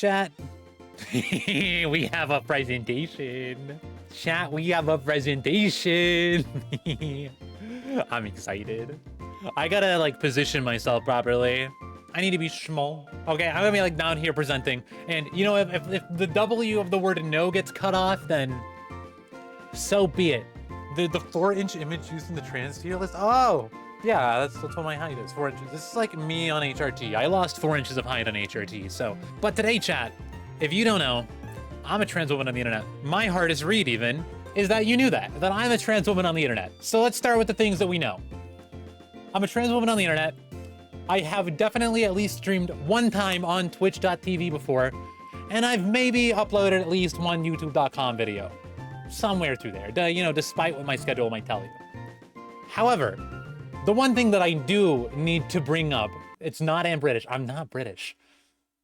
Chat, we have a presentation. Chat, we have a presentation. I'm excited. I gotta like position myself properly. I need to be small. Okay, I'm gonna be like down here presenting. And you know, if the W of the word no gets cut off, then so be it. The 4-inch image used in the trans tier list. Oh, yeah, that's what my height is, 4 inches. This is like me on HRT. I lost 4 inches of height on HRT, so. But today, chat, if you don't know, I'm a trans woman on the internet. My hardest read even is that you knew that I'm a trans woman on the internet. So let's start with the things that we know. I'm a trans woman on the internet. I have definitely at least streamed one time on twitch.tv before, and I've maybe uploaded at least one youtube.com video. Somewhere through there, you know, despite what my schedule might tell you. However, the one thing that I do need to bring up, it's not I'm British. I'm not British.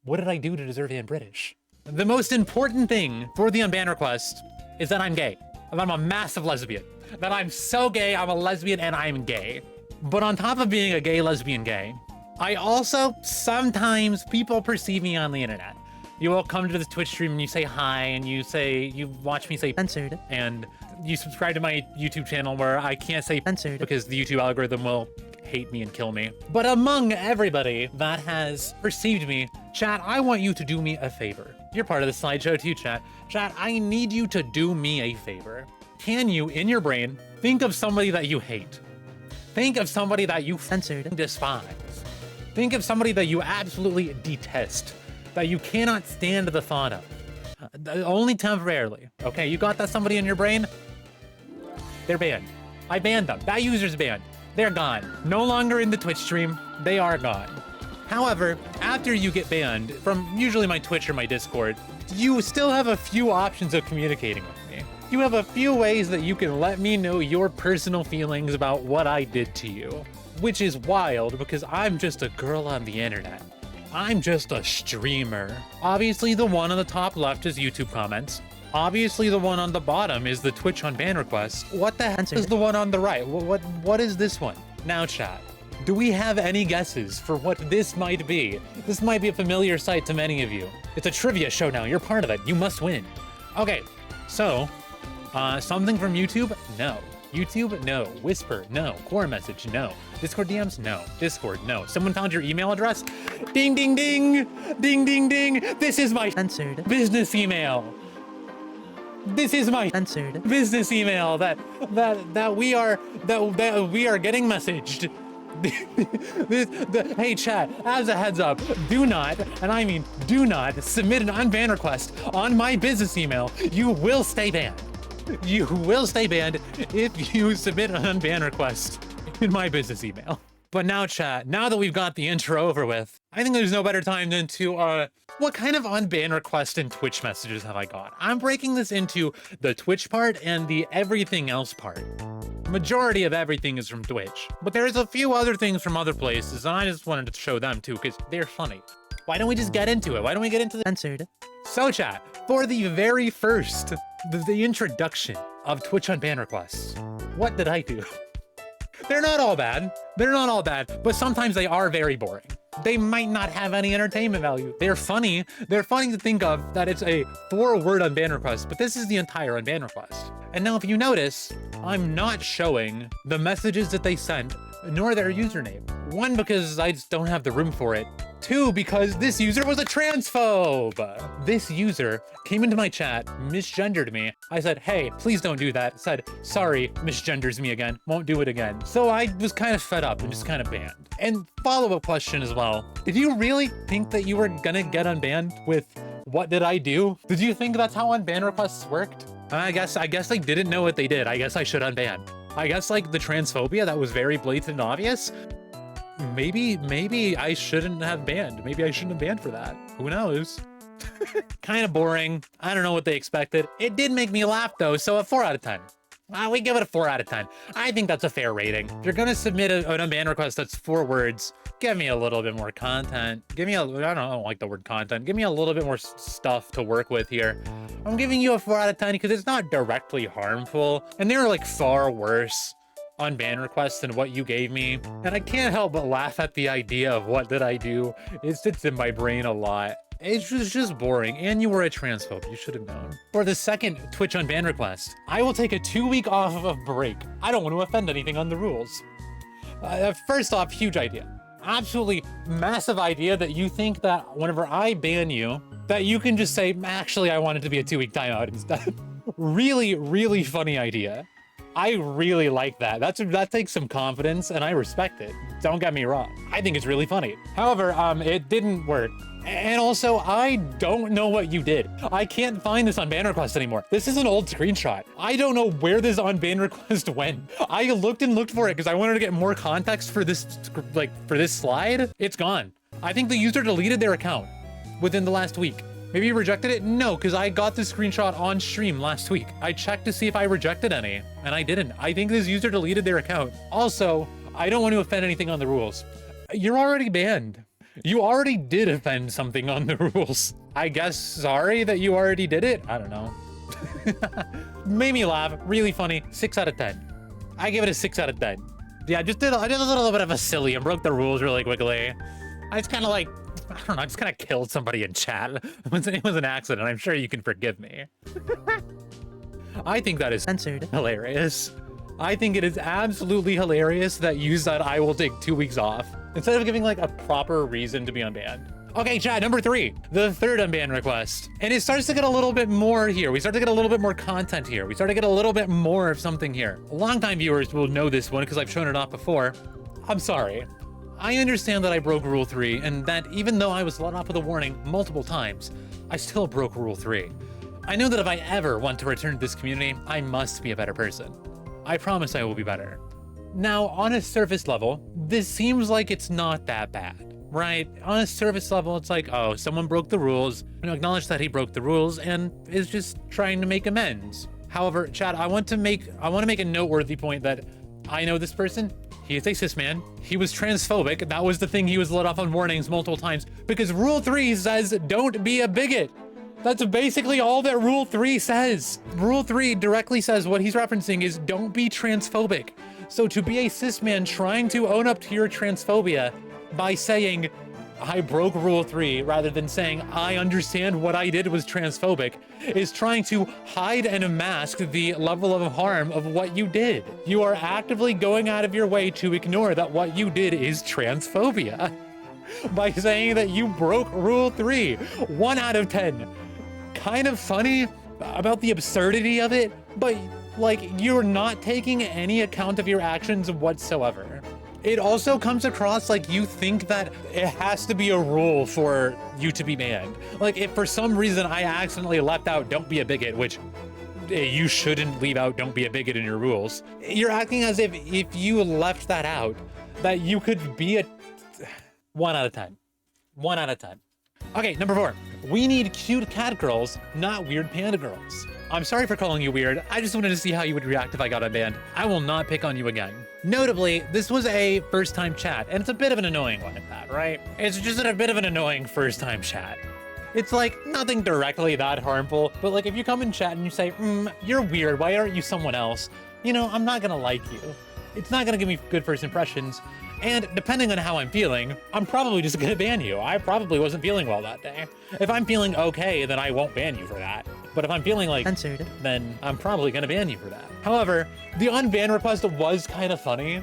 What did I do to deserve I'm British? The most important thing for the unban request is that I'm gay. That I'm a massive lesbian. That I'm so gay, I'm a lesbian and I'm gay. But on top of being a gay, lesbian, gay, I also, sometimes people perceive me on the internet. You will come to the Twitch stream and you say hi and you watch me say censored, and you subscribe to my YouTube channel where I can't say censored because the YouTube algorithm will hate me and kill me. But among everybody that has perceived me, chat, I want you to do me a favor. You're part of the slideshow too, chat. Chat, I need you to do me a favor. Can you, in your brain, think of somebody that you hate? Think of somebody that you censored and despise. Think of somebody that you absolutely detest, that you cannot stand the thought of. Only temporarily, okay? You got that somebody in your brain? They're banned. I banned them. That user's banned. They're gone. No longer in the Twitch stream. They are gone. However, after you get banned from usually my Twitch or my Discord, you still have a few options of communicating with me. You have a few ways that you can let me know your personal feelings about what I did to you, which is wild because I'm just a girl on the internet. I'm just a streamer. Obviously, the one on the top left is YouTube comments. Obviously, the one on the bottom is the Twitch unban requests. What the heck is the one on the right? What is this one? Now, chat, do we have any guesses for what this might be? This might be a familiar sight to many of you. It's a trivia show now. You're part of it. You must win. Okay, so, something from YouTube? No. YouTube? No. Whisper? No. Core message? No. Discord DMs? No. Discord? No. Someone found your email address? Ding, ding, ding! Ding, ding, ding! This is my censored business email. This is my censored business email that we are getting messaged. Hey chat, as a heads up, do not, and I mean do not, submit an unban request on my business email. You will stay banned. You will stay banned if you submit an unban request in my business email. But now, chat, now that we've got the intro over with, I think there's no better time than to, what kind of unban request and Twitch messages have I got? I'm breaking this into the Twitch part and the everything else part. Majority of everything is from Twitch, but there's a few other things from other places, and I just wanted to show them too, because they're funny. Why don't we just get into it? Why don't we get into the censored? So chat, for the very first, the introduction of Twitch unban requests, what did I do? They're not all bad. They're not all bad, but sometimes they are very boring. They might not have any entertainment value. They're funny. They're funny to think of that it's a 4-word unban request, but this is the entire unban request. And now if you notice, I'm not showing the messages that they sent, nor their username. 1, because I just don't have the room for it. 2, because this user was a transphobe. This user came into my chat, misgendered me. I said, hey, please don't do that. Said, sorry, misgenders me again. Won't do it again. So I was kind of fed up and just kind of banned. And follow-up question as well. Did you really think that you were gonna get unbanned with what did I do? Did you think that's how unban requests worked? I guess they didn't know what they did. I guess I should unban. I guess like the transphobia that was very blatant and obvious. Maybe I shouldn't have banned. Maybe I shouldn't have banned for that. Who knows? Kind of boring. I don't know what they expected. It did make me laugh though, so a 4 out of 10. We give it a 4 out of 10. I think that's a fair rating. If you're gonna submit an unban request that's 4 words, give me a little bit more content. Give me I don't like the word content. Give me a little bit more stuff to work with here. I'm giving you a 4 out of 10 because it's not directly harmful, and there are like far worse unban requests than what you gave me, and I can't help but laugh at the idea of what did I do. It sits in my brain a lot. It's just boring, and you were a transphobe. You should have known. For the second Twitch Unban request, I will take a 2-week off of break. I don't want to offend anything on the rules. First off, huge idea. Absolutely massive idea that you think that whenever I ban you, that you can just say, actually, I want it to be a 2-week timeout instead. Really, really funny idea. I really like that. That takes some confidence, and I respect it. Don't get me wrong. I think it's really funny. However, it didn't work. And also, I don't know what you did. I can't find this Unban request anymore. This is an old screenshot. I don't know where this Unban request went. I looked and looked for it because I wanted to get more context for this, for this slide. It's gone. I think the user deleted their account within the last week. Maybe you rejected it? No, because I got the screenshot on stream last week. I checked to see if I rejected any, and I didn't. I think this user deleted their account. Also, I don't want to offend anything on the rules. You're already banned. You already did offend something on the rules. I guess sorry that you already did it? I don't know. Made me laugh. Really funny. 6 out of 10. I give it a 6 out of 10. Yeah, I did a little bit of a silly and broke the rules really quickly. I just kind of like, I don't know, I just kind of killed somebody in chat. It was an accident. I'm sure you can forgive me. I think that is censored. Hilarious. I think it is absolutely hilarious that you said I will take 2 weeks off instead of giving like a proper reason to be unbanned. Okay, chat, number 3, the third unban request. And it starts to get a little bit more here. We start to get a little bit more content here. We start to get a little bit more of something here. Longtime viewers will know this one because I've shown it off before. I'm sorry. I understand that I broke Rule 3 and that even though I was let off with a warning multiple times, I still broke Rule 3. I know that if I ever want to return to this community, I must be a better person. I promise I will be better. Now, on a surface level, this seems like it's not that bad, right? On a surface level, it's like, oh, someone broke the rules, and acknowledge that he broke the rules and is just trying to make amends. However, chat, I want to make a noteworthy point that I know this person. He is a cis man. He was transphobic. That was the thing he was let off on warnings multiple times because Rule 3 says don't be a bigot. That's basically all that Rule 3 says. Rule 3 directly says what he's referencing is don't be transphobic. So to be a cis man trying to own up to your transphobia by saying, I broke Rule 3, rather than saying, I understand what I did was transphobic, is trying to hide and mask the level of harm of what you did. You are actively going out of your way to ignore that what you did is transphobia by saying that you broke Rule 3. 1 out of 10. Kind of funny about the absurdity of it, but like you're not taking any account of your actions whatsoever. It also comes across like you think that it has to be a rule for you to be banned. Like if for some reason I accidentally left out don't be a bigot, which you shouldn't leave out don't be a bigot in your rules. You're acting as if you left that out, that you could be a 1 out of 10. 1 out of 10. Okay, number 4. We need cute cat girls, not weird panda girls. I'm sorry for calling you weird. I just wanted to see how you would react if I got unbanned. I will not pick on you again. Notably, this was a first-time chat, and it's a bit of an annoying one at that, right? It's just a bit of an annoying first-time chat. It's like nothing directly that harmful, but like if you come in chat and you say, you're weird, why aren't you someone else? You know, I'm not gonna like you. It's not gonna give me good first impressions. And depending on how I'm feeling, I'm probably just gonna ban you. I probably wasn't feeling well that day. If I'm feeling okay, then I won't ban you for that. But if I'm feeling like censored, then I'm probably gonna ban you for that. However, the unban request was kind of funny,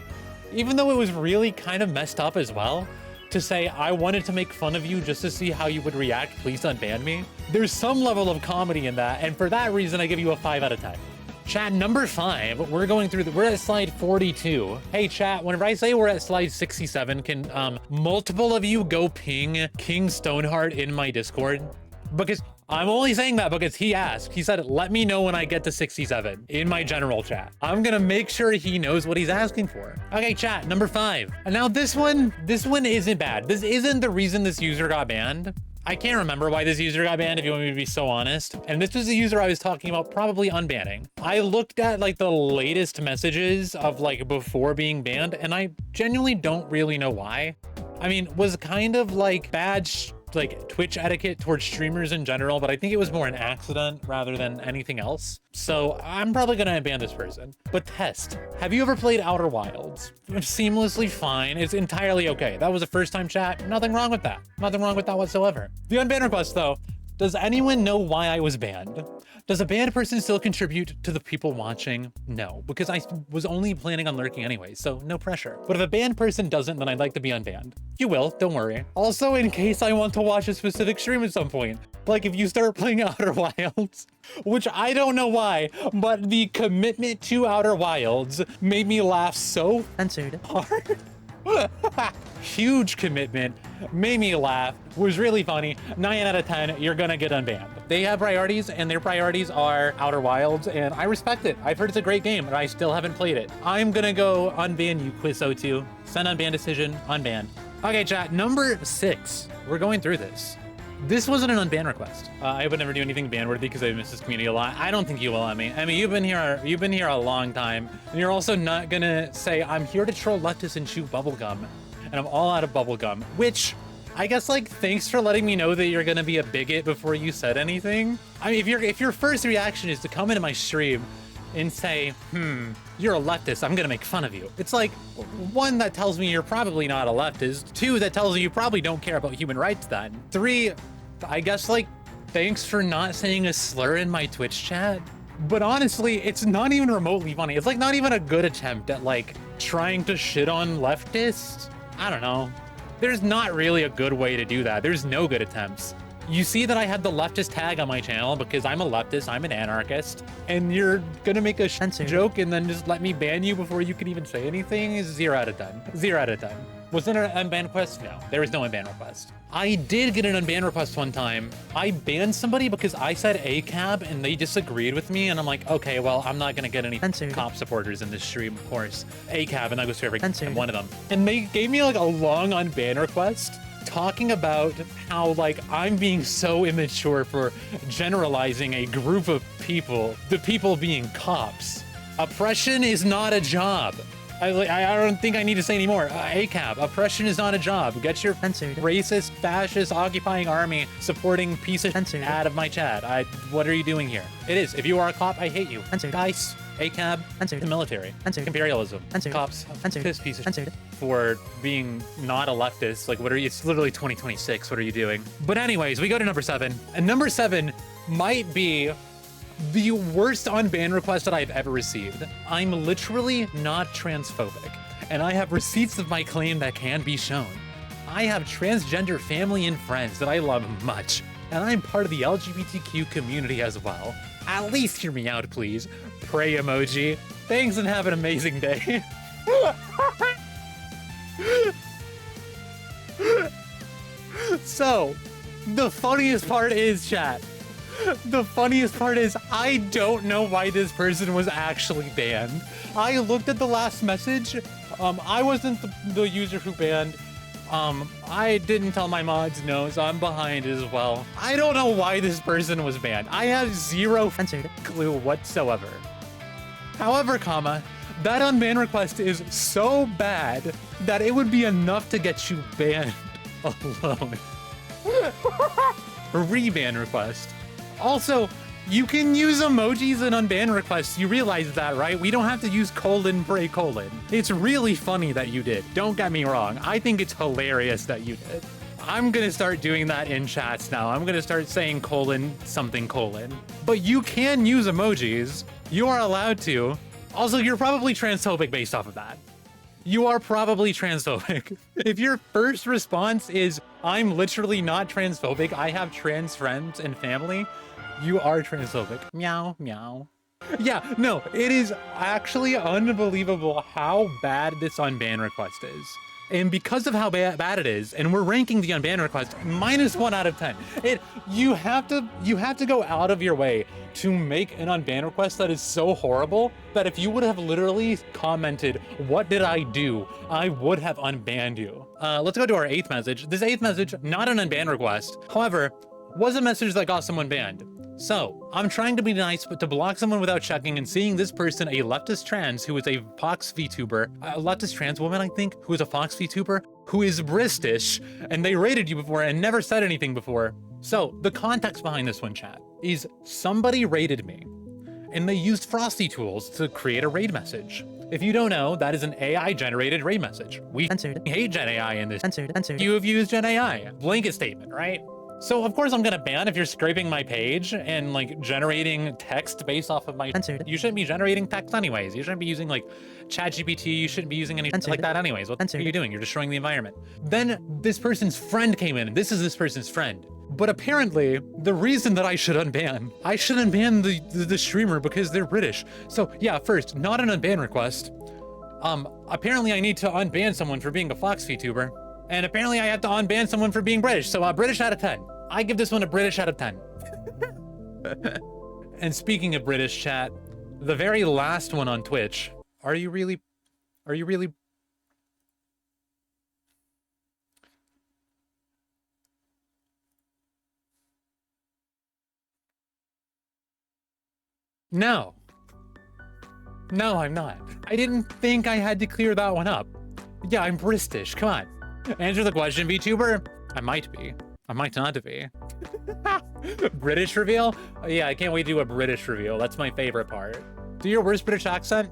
even though it was really kind of messed up as well. To say, I wanted to make fun of you just to see how you would react, please unban me. There's some level of comedy in that, and for that reason, I give you a 5 out of 10. Chat, number 5, we're going through we're at slide 42. Hey chat, whenever I say we're at slide 67, can multiple of you go ping King Stoneheart in my Discord? Because I'm only saying that because he asked. He said, let me know when I get to 67 in my general chat. I'm gonna make sure he knows what he's asking for. Okay, chat, number 5. And now this one isn't bad. This isn't the reason this user got banned. I can't remember why this user got banned, if you want me to be so honest. And this was the user I was talking about probably unbanning. I looked at like the latest messages of like before being banned, and I genuinely don't really know why. I mean, was kind of like bad like Twitch etiquette towards streamers in general, but I think it was more an accident rather than anything else. So I'm probably gonna unban this person. But test, have you ever played Outer Wilds? Seamlessly fine, it's entirely okay. That was a first time chat, nothing wrong with that. Nothing wrong with that whatsoever. The unban request though, does anyone know why I was banned? Does a banned person still contribute to the people watching? No, because I was only planning on lurking anyway, so no pressure. But if a banned person doesn't, then I'd like to be unbanned. You will, don't worry. Also, in case I want to watch a specific stream at some point, like if you start playing Outer Wilds, which I don't know why, but the commitment to Outer Wilds made me laugh so hard. Huge commitment, made me laugh, was really funny. 9 out of 10, you're gonna get unbanned. They have priorities, and their priorities are Outer Wilds, and I respect it. I've heard it's a great game, but I still haven't played it. I'm gonna go unban you, Quiz02. Send unban decision, unban. Okay, chat, number 6. We're going through this. This wasn't an unban request. I would never do anything ban-worthy because I miss this community a lot. I don't think you will, Emmy. Emmy, you've been here a long time, and you're also not gonna say, I'm here to troll leftists and chew bubblegum, and I'm all out of bubblegum, which I guess, like, thanks for letting me know that you're gonna be a bigot before you said anything. I mean, if your first reaction is to come into my stream and say, you're a leftist, I'm gonna make fun of you. It's like, 1, that tells me you're probably not a leftist. 2, that tells me you probably don't care about human rights then. 3, I guess, like, thanks for not saying a slur in my Twitch chat. But honestly, it's not even remotely funny. It's like not even a good attempt at like trying to shit on leftists. I don't know. There's not really a good way to do that. There's no good attempts. You see that I had the leftist tag on my channel because I'm a leftist, I'm an anarchist, and you're gonna make a joke and then just let me ban you before you can even say anything? 0 out of 10. 0 out of 10. Was there an unban request? No, there was no unban request. I did get an unban request one time. I banned somebody because I said ACAB and they disagreed with me, and I'm like, okay, well, I'm not gonna get any cop supporters in this stream, of course. ACAB, and that goes to every one of them. And they gave me like a long unban request talking about how like I'm being so immature for generalizing a group of people, the people being cops. Oppression is not a job. I don't think I need to say anymore. ACAB, oppression is not a job. Get your racist, fascist, occupying army supporting piece of shit out of my chat. What are you doing here? It is. If you are a cop, I hate you. Guys, ACAB, the military, imperialism, cops, piss piece of shit for being not a leftist. Like, what are you? It's literally 2026. What are you doing? But anyways, we go to number 7. And number 7 might be the worst unban request that I've ever received. I'm literally not transphobic, and I have receipts of my claim that can be shown. I have transgender family and friends that I love much, and I'm part of the LGBTQ community as well. At least hear me out, please. Pray emoji. Thanks and have an amazing day. So, the funniest part is, chat. The funniest part is I don't know why this person was actually banned. I looked at the last message. I wasn't the user who banned. I didn't tell my mods no, so I'm behind as well. I don't know why this person was banned. I have zero clue whatsoever. However, that unban request is so bad that it would be enough to get you banned alone. Reban request. Also, you can use emojis in unban requests. You realize that, right? We don't have to use colon, pray colon. It's really funny that you did. Don't get me wrong. I think it's hilarious that you did. I'm gonna start doing that in chats now. I'm gonna start saying colon, something colon. But you can use emojis. You are allowed to. Also, you're probably transphobic based off of that. You are probably transphobic. If your first response is, I'm literally not transphobic, I have trans friends and family, you are transphobic. Meow, meow. Yeah, no, it is actually unbelievable how bad this unban request is. And because of how bad it is, and we're ranking the unban request -1 out of 10. You have to go out of your way to make an unban request that is so horrible that if you would have literally commented, what did I do? I would have unbanned you. Let's go to our 8th message. This 8th message, not an unban request. However, was a message that got someone banned. So, I'm trying to be nice, but to block someone without checking and seeing this person, a leftist trans who is a Fox Vtuber, a leftist trans woman, I think, who is a Fox Vtuber, who is British, and they rated you before and never said anything before. So the context behind this one, chat, is somebody rated me, and they used Frosty tools to create a raid message. If you don't know, that is an AI-generated raid message. We hate Gen AI in this. You have used Gen AI. Blanket statement, right? So of course I'm gonna ban if you're scraping my page and like generating text based off of my. You shouldn't be generating text anyways. You shouldn't be using like ChatGPT. You shouldn't be using anything like that anyways. What are you doing? You're destroying the environment. Then this person's friend came in, and this is this person's friend. But apparently, the reason that I should unban the streamer because they're British. So yeah, first, not an unban request. Apparently I need to unban someone for being a Fox Vtuber. And apparently I have to unban someone for being British. So British out of 10. I give this one a British out of 10. And speaking of British, chat, the very last one on Twitch, are you really? No. No, I'm not. I didn't think I had to clear that one up. Yeah, I'm British, come on. Answer the question, VTuber. I might be. I might not be. British reveal? Yeah, I can't wait to do a British reveal. That's my favorite part. Do your worst British accent?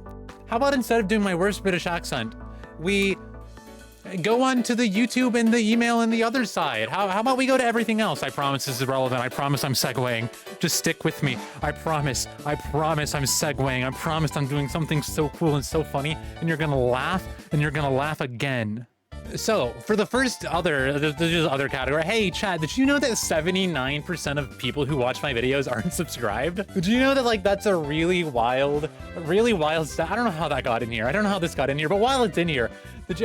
How about instead of doing my worst British accent, we go on to the YouTube and the email and the other side? How about we go to everything else? I promise this is relevant. I promise I'm segueing. Just stick with me. I promise I'm segueing. I promise I'm doing something so cool and so funny, and you're gonna laugh, and you're gonna laugh again. So for the first other category, hey chat, did you know that 79% of people who watch my videos aren't subscribed? Did you know that like that's a really wild stat? I don't know how that got in here. I don't know how this got in here, but while it's in here,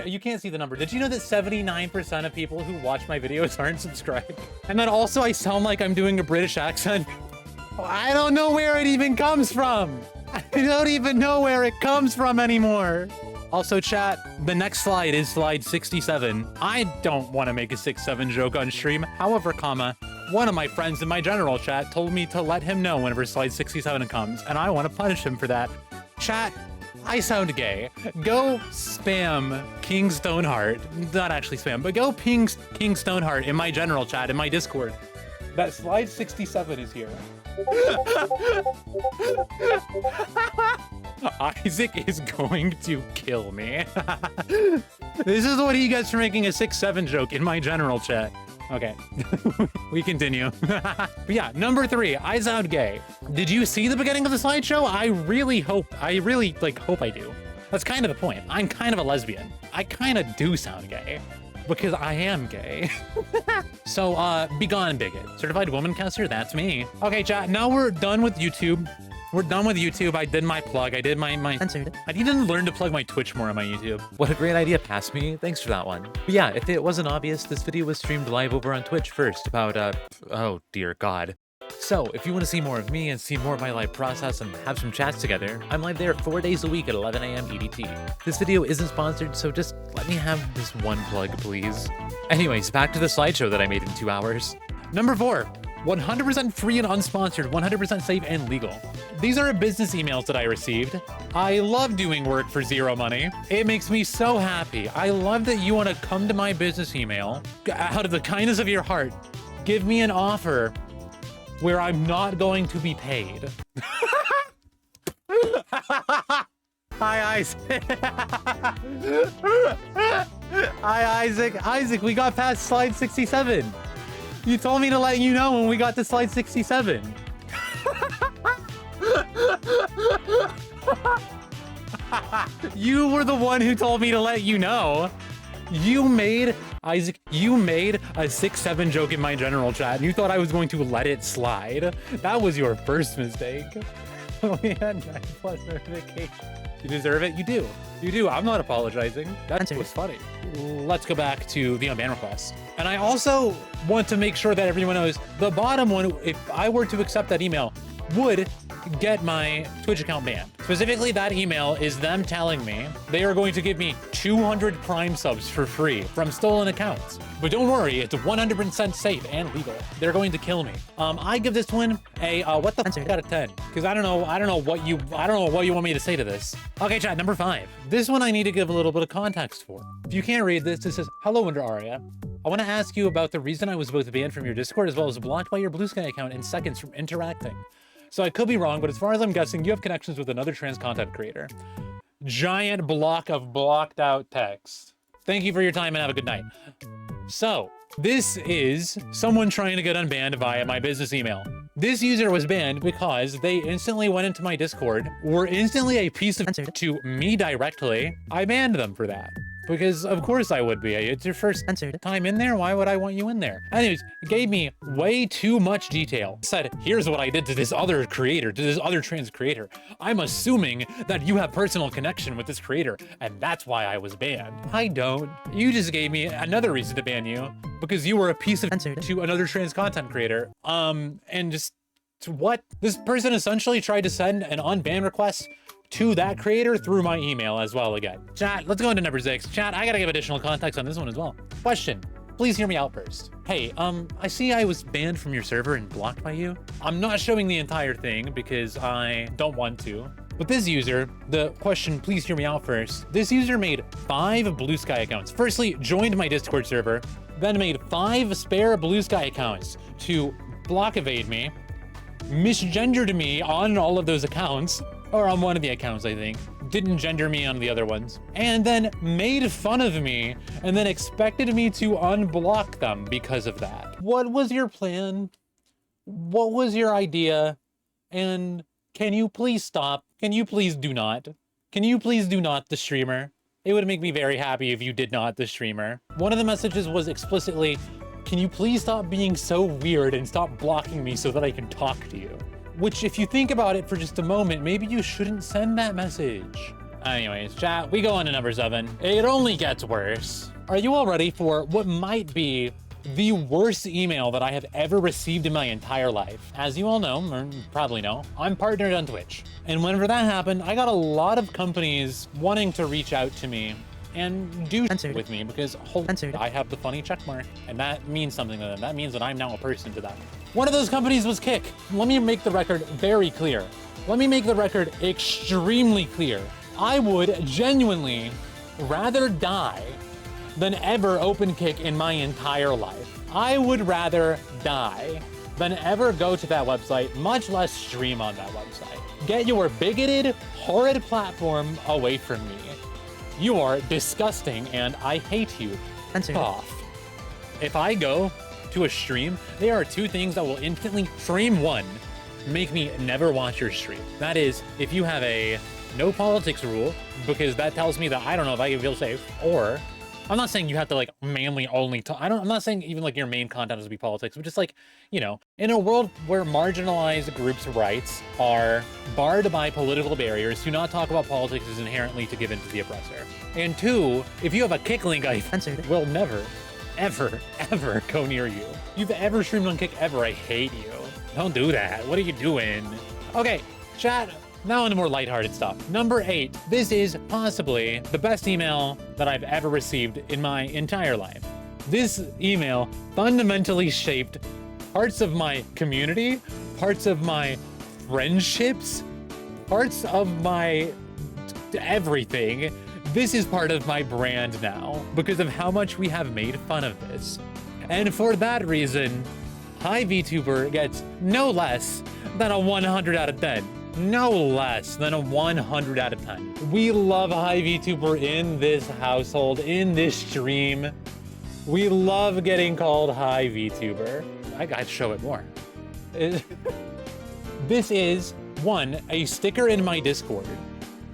you can't see the number. Did you know that 79% of people who watch my videos aren't subscribed? And then also I sound like I'm doing a British accent. I don't know where it even comes from. I don't even know where it comes from anymore. Also, chat, the next slide is slide 67. I don't want to make a 6-7 joke on stream. However, one of my friends in my general chat told me to let him know whenever slide 67 comes, and I want to punish him for that. Chat, I sound gay. Go spam King Stoneheart. Not actually spam, but go ping King Stoneheart in my general chat, in my Discord. That slide 67 is here. Isaac is going to kill me. This is what he gets for making a 6-7 joke in my general chat. Okay, we continue. But yeah, number 3, I sound gay. Did you see the beginning of the slideshow? I really hope I do. That's kind of the point. I'm kind of a lesbian. I kind of do sound gay. Because I am gay. So, be gone, bigot. Certified woman caster, that's me. Okay, chat, now we're done with YouTube. We're done with YouTube. I did my plug. I did my Censored. I need to learn to plug my Twitch more on my YouTube. What a great idea, pass me. Thanks for that one. But yeah, if it wasn't obvious, this video was streamed live over on Twitch first about, oh dear God. So, if you want to see more of me and see more of my live process and have some chats together, I'm live there 4 days a week at 11 AM EDT. This video isn't sponsored, so just let me have this one plug, please. Anyways, back to the slideshow that I made in 2 hours. Number 4, 100% free and unsponsored, 100% safe and legal. These are business emails that I received. I love doing work for zero money. It makes me so happy. I love that you want to come to my business email, out of the kindness of your heart, give me an offer where I'm not going to be paid. Hi, Isaac. Hi, Isaac. Isaac, we got past slide 67. You told me to let you know when we got to slide 67. You were the one who told me to let you know. Isaac, you made a 6-7 joke in my general chat, and you thought I was going to let it slide. That was your first mistake. We had 9+ notifications. You deserve it? You do. You do. I'm not apologizing. That was funny. Let's go back to the unban request. And I also want to make sure that everyone knows the bottom one, if I were to accept that email, would get my Twitch account banned. Specifically, that email is them telling me they are going to give me 200 Prime subs for free from stolen accounts. But don't worry, it's 100% safe and legal. They're going to kill me. I give this one a what the f out of 10, because I don't know what you want me to say to this. Okay, chat, number 5. This one I need to give a little bit of context for. If you can't read this, it says, "Hello, WonderAuria. I want to ask you about the reason I was both banned from your Discord as well as blocked by your Blue Sky account in seconds from interacting. So I could be wrong, but as far as I'm guessing, you have connections with another trans content creator." Giant block of blocked out text. Thank you for your time and have a good night. So, this is someone trying to get unbanned via my business email. This user was banned because they instantly went into my Discord, were instantly a piece of to me directly. I banned them for that. Because of course I would be. It's your first time in there. Why would I want you in there? Anyways, it gave me way too much detail. Said, here's what I did to this other creator, to this other trans creator. I'm assuming that you have personal connection with this creator, and that's why I was banned. I don't. You just gave me another reason to ban you because you were a piece of to another trans content creator. And just what? This person essentially tried to send an unban request to that creator through my email as well again. Chat, let's go into number 6. Chat, I gotta give additional context on this one as well. Question, please hear me out first. Hey, I see I was banned from your server and blocked by you. I'm not showing the entire thing because I don't want to. But this user, the question, please hear me out first. This user made 5 Blue Sky accounts. Firstly, joined my Discord server, then made 5 spare Blue Sky accounts to block evade me, misgendered me on all of those accounts, or on one of the accounts, I think. Didn't gender me on the other ones. And then made fun of me and then expected me to unblock them because of that. What was your plan? What was your idea? And can you please stop? Can you please do not? Can you please do not, the streamer? It would make me very happy if you did not, the streamer. One of the messages was explicitly, can you please stop being so weird and stop blocking me so that I can talk to you? Which, if you think about it for just a moment, maybe you shouldn't send that message. Anyways, chat, we go on to number 7. It only gets worse. Are you all ready for what might be the worst email that I have ever received in my entire life? As you all know, or probably know, I'm partnered on Twitch. And whenever that happened, I got a lot of companies wanting to reach out to me and do with me because I have the funny check mark, and that means something to them. That means that I'm now a person to them. One of those companies was Kick. Let me make the record very clear. Let me make the record extremely clear. I would genuinely rather die than ever open Kick in my entire life. I would rather die than ever go to that website, much less stream on that website. Get your bigoted, horrid platform away from me. You are disgusting and I hate you. Off. If I go to a stream, there are 2 things that will instantly, stream 1, make me never watch your stream. That is, if you have a no politics rule, because that tells me that I don't know if I can feel safe, or I'm not saying you have to like mainly only talk. I'm not saying even like your main content has to be politics, but just like, you know, in a world where marginalized groups' rights are barred by political barriers, to not talk about politics is inherently to give in to the oppressor. And 2, if you have a Kick link, I will never, ever, ever go near you. If you've ever streamed on Kick ever, I hate you. Don't do that. What are you doing? Okay, chat. Now on to more lighthearted stuff. Number 8. This is possibly the best email that I've ever received in my entire life. This email fundamentally shaped parts of my community, parts of my friendships, parts of my everything. This is part of my brand now because of how much we have made fun of this. And for that reason, Hi Vtuber gets no less than a 100 out of 10. No less than a 100 out of 10. We love Hi Vtuber in this household, in this stream. We love getting called Hi Vtuber. I gotta show it more. This is 1, a sticker in my Discord.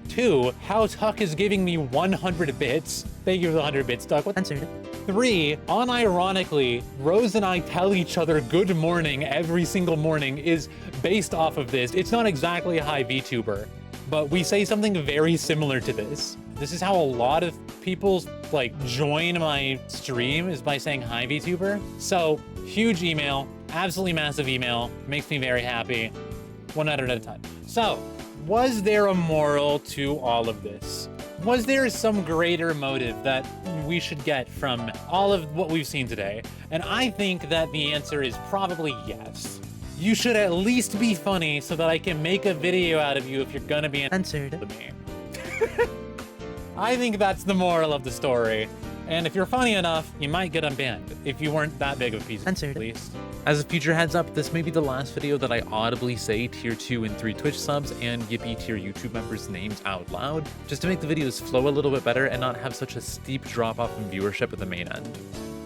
2, how Tuck is giving me 100 bits. Thank you for the 100 bits, Tuck. What? 3, unironically, Rose and I tell each other good morning every single morning is based off of this. It's not exactly a Hi Vtuber, but we say something very similar to this. This is how a lot of people like join my stream, is by saying Hi Vtuber. So huge email, absolutely massive email, makes me very happy. 100 out of 10. So, was there a moral to all of this? Was there some greater motive that we should get from all of what we've seen today? And I think that the answer is probably yes. You should at least be funny so that I can make a video out of you if you're gonna be answered to me. I think that's the moral of the story. And if you're funny enough, you might get unbanned if you weren't that big of a piece of at least. As a future heads up, this may be the last video that I audibly say tier 2 and 3 Twitch subs and Yippee tier YouTube members' names out loud, just to make the videos flow a little bit better and not have such a steep drop off in viewership at the main end.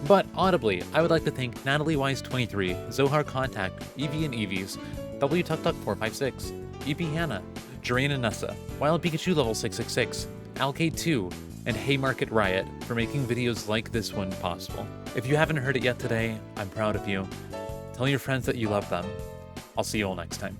But audibly, I would like to thank Natalie Wise23, Zohar Contact, Evie and Evies, WTuckTuck456, EP Hannah, Drain and Nessa, Wild Pikachu level 666, Alcade2, and Haymarket Riot for making videos like this one possible. If you haven't heard it yet today, I'm proud of you. Tell your friends that you love them. I'll see you all next time.